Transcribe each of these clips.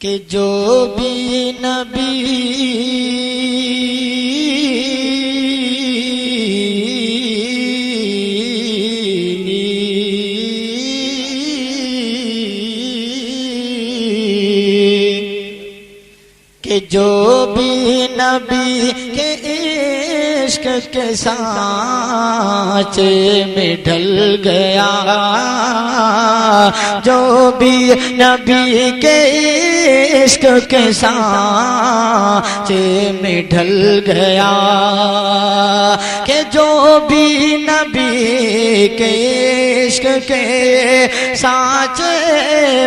कि जो भी नबी कि जो भी नबी के इश्क के सांचे में ढल गया, जो भी नबी के इश्क के सांचे में ढल गया, कि जो भी नबी के इश्क के सांचे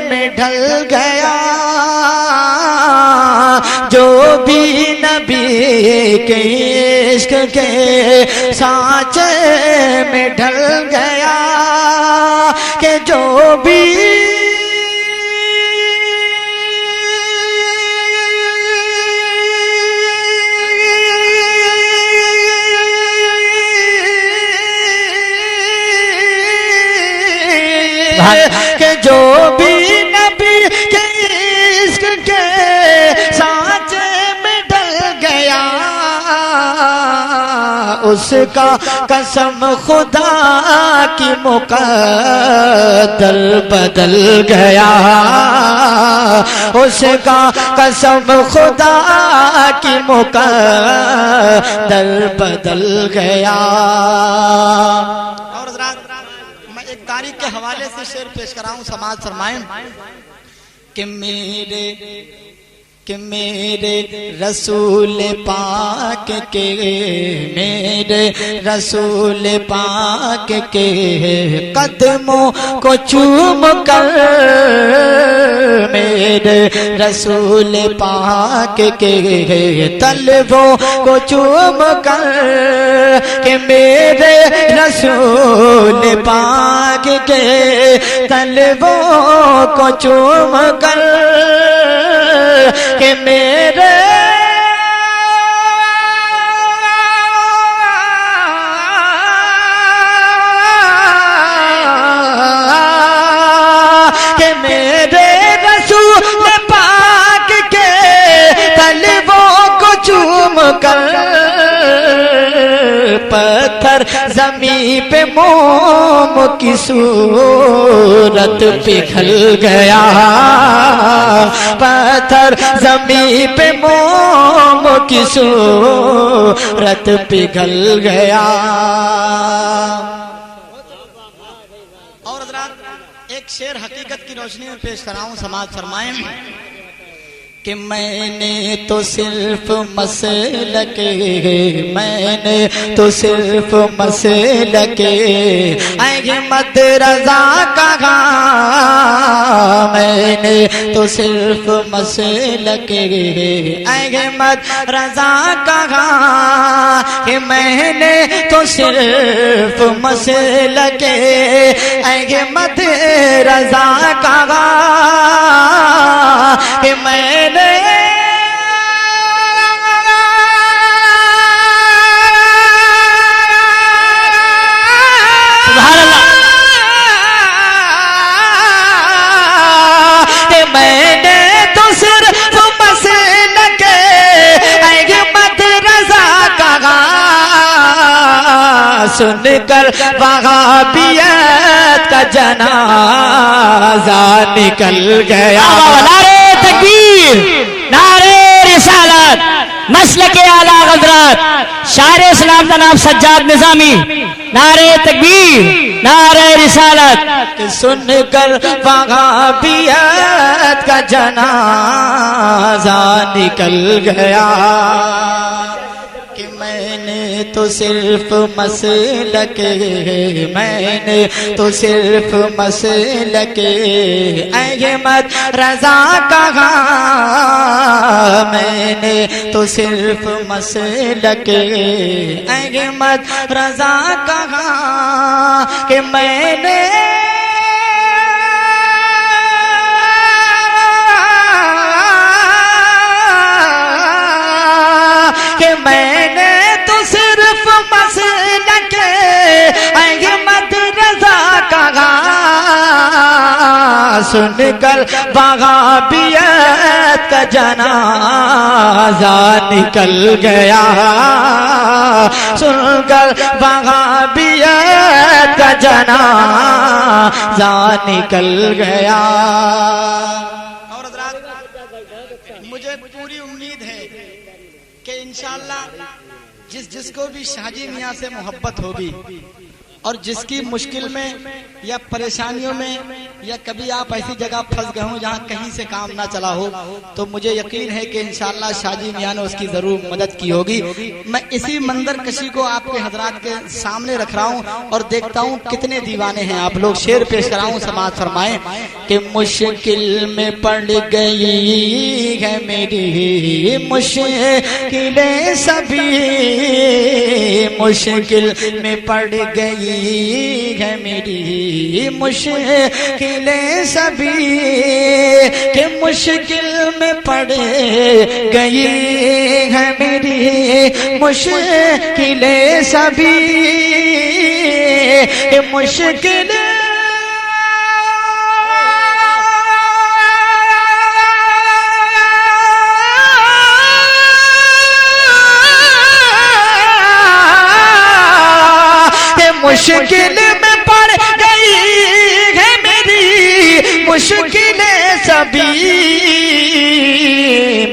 में ढल गया, जो भी नबी के इश्क के सांचे में ढल गया, कि जो भी कि जो भी नबी के इश्क के सांचे में ढल गया, उसका कसम खुदा की मुकद्दर बदल गया, उसका कसम खुदा की मुकद्दर बदल गया। और मैं एक तारीख के हवाले से शेर पेश कराऊं, समाज फरमाएं कि मेरे रसूल पाक के, मेरे रसूल पाक के कदमों को चूम कर, मेरे रसूल पाक के तलवों को चूम कर, कि मेरे रसूल पाक के तलवों को चूम कर, कि मेरे रसूल पाक के तलवों को चूम कर, पत्थर ज़मीं पे मोम की सूरत पिघल गया, पत्थर ज़मीं पे मोम की सूरत पिघल गया। और हज़रात एक शेर हकीकत की रोशनी में पेश कराऊं, समाज फरमाएं कि मैंने तो सिर्फ मसलके, मैंने तो सिर्फ मसलके अहमद रज़ा कहा, मैंने तो सिर्फ मसलके अहमद रज़ा कहा, कि मैंने तो सिर्फ मसलके अहमद रज़ा कहा, कि मैंने तो सिर्फ मसलके अहमद रज़ा कहा, सुनकर वहाबियत का जनाजा निकल गया। नारे तकबीर, नारे रिसालत, मसलके आला हज़रत शायर इस्लाम का नाम सज्जाद निज़ामी, नारे तकबीर, नारे रिसालत। कि सुनकर वहाबियत का जनाजा निकल गया, कि मैंने तो सिर्फ मसलके, मैंने तो सिर्फ मसलके अहमद रज़ा कहा, मैंने तो सिर्फ मसलके अहमद रज़ा कहा, कि मैंने तो सिर्फ मसलके अहमद रज़ा कहा, सुनकर वहाबियत का जनाजा निकल गया, सुनकर वहाबियत का जनाजा निकल गया। और हज़रात, मुझे पूरी उम्मीद है कि इंशाअल्लाह जिसको भी शाहजी मियाँ से मोहब्बत होगी और जिसकी मुश्किल में या परेशानियों में या कभी आप ऐसी जगह फंस गए हो जहाँ कहीं से काम ना चला हो, तो मुझे यकीन है कि इंशाअल्लाह शाहजी मियाँ ने उसकी जरूर मदद की होगी। मैं इसी मंजर कशी को आपके हजरात के सामने रख रहा हूँ और देखता हूँ कितने दीवाने हैं आप लोग। शेर पेश कराऊँ, समाज फरमाएं कि मुश्किल में पड़ गई है मेरी मुश्किलें सभी, मुश्किल में पड़ गई है मेरी मुश्किलें सभी, कि मुश्किल में पड़ गई है मेरी मुश्किलें सभी, कि मुश्किल मुश्किल में पड़ गई है मेरी मुश्किलें सभी,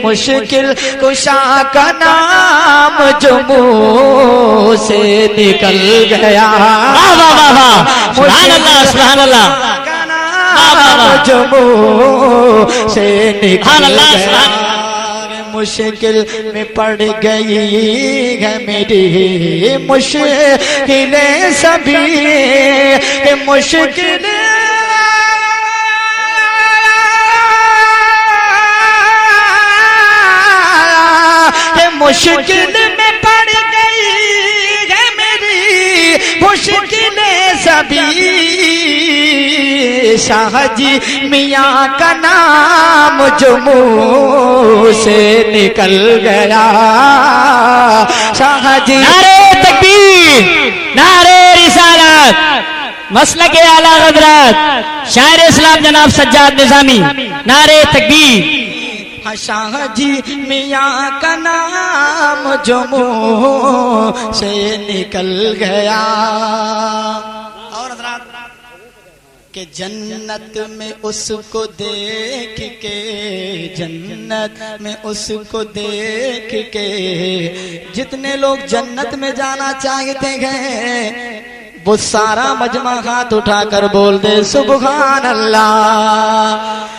मुश्किल कुशा का नाम जो मुंह से निकल गया। सुभान अल्लाह, सुभान अल्लाह, जो मुंह से निकल गया। मुश्किल में पड़ गई है मेरी मुश्किलें सभी, मुश्किलें मुश्किल में पड़ गई है मेरी मुश्किलें सभी, शाहजी मियाँ का नाम जो मुंह से निकल गया। शाहजी नारे तकबीर, नारे रिसालत, मसलके आला हज़रत शायर इस्लाम जनाब सज्जाद निज़ामी, नारे तकबीर। शाहजी मियाँ का नाम जो मुंह से निकल गया। और हज़रात कि जन्नत में उसको देख के, जन्नत में उसको देख के जितने लोग जन्नत में जाना चाहते हैं वो सारा मजमा हाथ उठाकर बोल दे सुभान अल्लाह।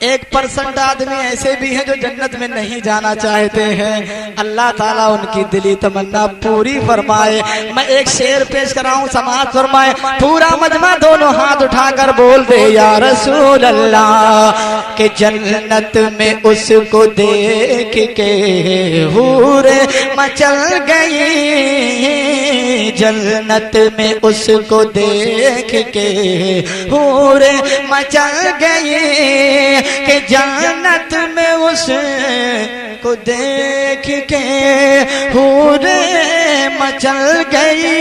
1% आदमी ऐसे भी हैं जो जन्नत में नहीं जाना चाहते हैं। अल्लाह ताला उनकी दिली तमन्ना पूरी फरमाए। मैं एक शेर पेश कराऊं, समाज फरमाए। पूरा मजमा दोनों हाथ उठाकर बोल दे या रसूल अल्लाह के जन्नत में उसको देख के हूरे मचल गई, जन्नत में उसको देख के हूरे मचल गई, कि जन्नत में उसको देख के हूरे मचल गई,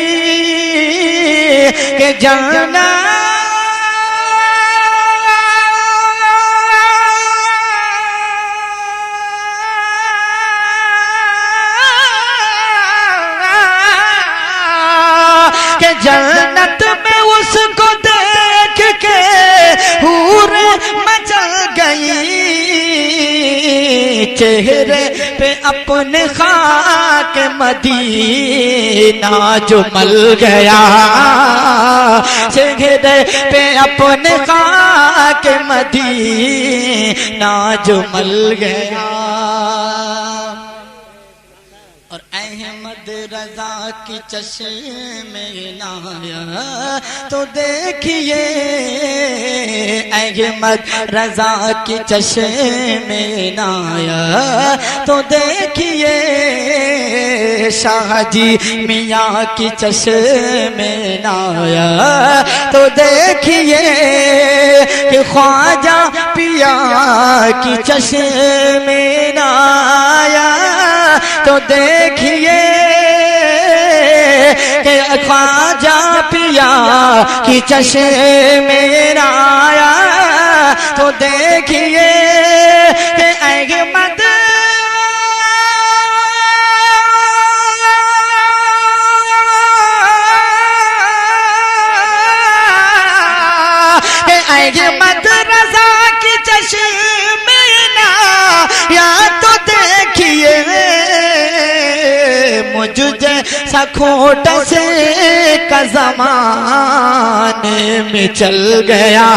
कि जन्नत के जन्नत में उसको देख के हूरे मचल गई, चेहरे पे अपने खाक मदीना जो मल गया, चेहरे पे अपने खाक मदीना जो मल गया। और अहमद रजा की चश्मे नाया तो देखिए, अहमद रजा की चश्मे नाया तो देखिए, शाहजी मियाँ की चश्मे नाया तो देखिए, कि ख्वाजा पिया की चश्मे नाया तो देखिए, कि ख्वाजा पिया की चश्मे नाया तो देखिए कि अहमद अहमद रजा की चश्मे ना या तो देखिए मुझ जैसा खोटा से का ज़माने में चल गया,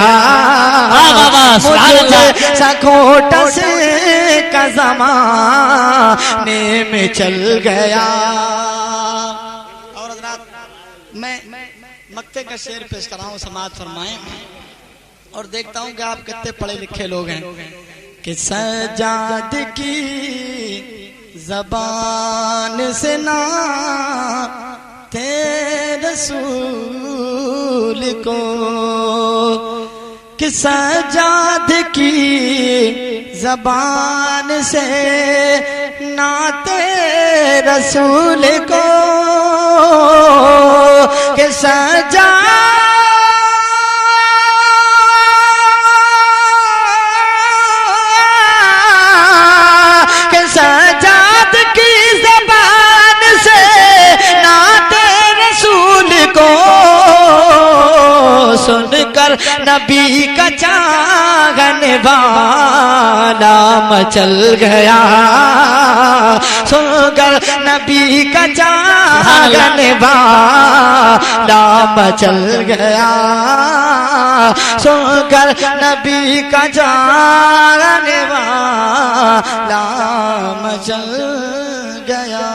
मुझ जैसा खोटा से का ज़माने में चल गया। और हज़रात मैं मक्ते का शेर पेश कर रहा हूँ, समाज फरमाएं। और देखता हूँ कि आप कितने पढ़े लिखे लोग हैं। कि सजाद की जबान से ना तेरे रसूल को, कि सजाद की जबान से नाते रसूल को, कि सजा सजाद की ज़बान से नाते रसूल को सुनकर नबी का चाहने वाला मचल गया, सुनकर नबी का चाहने वाला मचल गया, सुनकर नबी का चाहने वाला मचल गया।